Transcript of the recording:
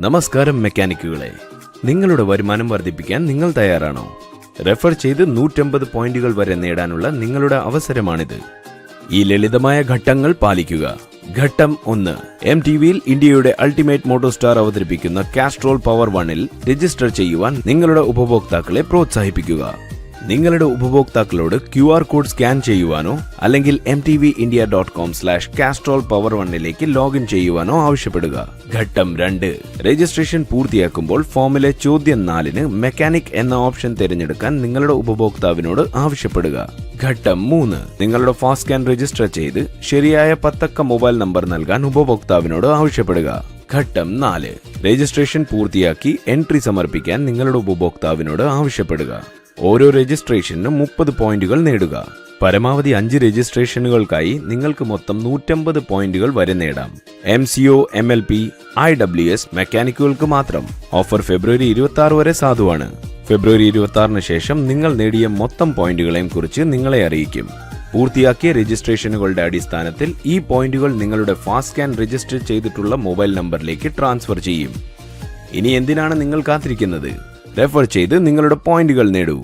നമസ്കാരം മെക്കാനിക്കുകളെ, നിങ്ങളുടെ വരുമാനം വർദ്ധിപ്പിക്കാൻ നിങ്ങൾ തയ്യാറാണോ? റെഫർ ചെയ്ത് 150 പോയിന്റുകൾ വരെ നേടാനുള്ള നിങ്ങളുടെ അവസരമാണിത്. ഈ ലളിതമായ ഘട്ടങ്ങൾ പാലിക്കുക. ഘട്ടം 1. MTVയിൽ ഇന്ത്യയുടെ അൾട്ടിമേറ്റ് മോട്ടോ സ്റ്റാർ അവതരിപ്പിക്കുന്ന കാസ്ട്രോൾ പവർ 1ൽ രജിസ്റ്റർ ചെയ്യുവാൻ നിങ്ങളുടെ ഉപഭോക്താക്കളെ പ്രോത്സാഹിപ്പിക്കുക. നിങ്ങളുടെ ഉപഭോക്താക്കളോട് QR കോഡ് സ്കാൻ ചെയ്യുവാനോ അല്ലെങ്കിൽ mtvindia.com/castrolpower1ലേക്ക് ലോഗിൻ ചെയ്യുവാനോ ആവശ്യപ്പെടുക. ഘട്ടം 2. രജിസ്ട്രേഷൻ പൂർത്തിയാക്കുമ്പോൾ ഫോമിലെ ചോദ്യം 4ന് മെക്കാനിക് എന്ന ഓപ്ഷൻ തിരഞ്ഞെടുക്കാൻ നിങ്ങളുടെ ഉപഭോക്താവിനോട് ആവശ്യപ്പെടുക. ഘട്ടം 3. നിങ്ങളുടെ ഫാസ്റ്റ് സ്കാൻ രജിസ്റ്റർ ചെയ്ത് ശരിയായ 10 അക്ക മൊബൈൽ നമ്പർ നൽകാൻ ഉപഭോക്താവിനോട് ആവശ്യപ്പെടുക. ഘട്ടം 4. രജിസ്ട്രേഷൻ പൂർത്തിയാക്കി എൻട്രി സമർപ്പിക്കാൻ നിങ്ങളുടെ ഉപഭോക്താവിനോട് ആവശ്യപ്പെടുക. ഓരോ രജിസ്ട്രേഷനും 30 പോയിന്റുകൾ നേടുക. പരമാവധി 5 രജിസ്ട്രേഷനുകൾക്കായി നിങ്ങൾക്ക് മൊത്തം 150 പോയിന്റുകൾ വരെ നേടാം. MCO, MLP, IWS മെക്കാനിക്കുകൾക്ക് മാത്രം. ഓഫർ ഫെബ്രുവരി 26 വരെ സാധുവാണ്. ഫെബ്രുവരി 26 ശേഷം നിങ്ങൾ നേടിയ മൊത്തം പോയിന്റുകളെയും കുറിച്ച് നിങ്ങളെ അറിയിക്കും. പൂർത്തിയാക്കിയ രജിസ്ട്രേഷനുകളുടെ അടിസ്ഥാനത്തിൽ ഈ പോയിന്റുകൾ നിങ്ങളുടെ ഫാസ്റ്റ് സ്കാൻ രജിസ്റ്റർ ചെയ്തിട്ടുള്ള മൊബൈൽ നമ്പറിലേക്ക് ട്രാൻസ്ഫർ ചെയ്യും. ഇനി എന്തിനാണ് നിങ്ങൾ കാത്തിരിക്കുന്നത്? റെഫർ ചെയ്ത് നിങ്ങളുടെ പോയിന്റുകൾ നേടൂ.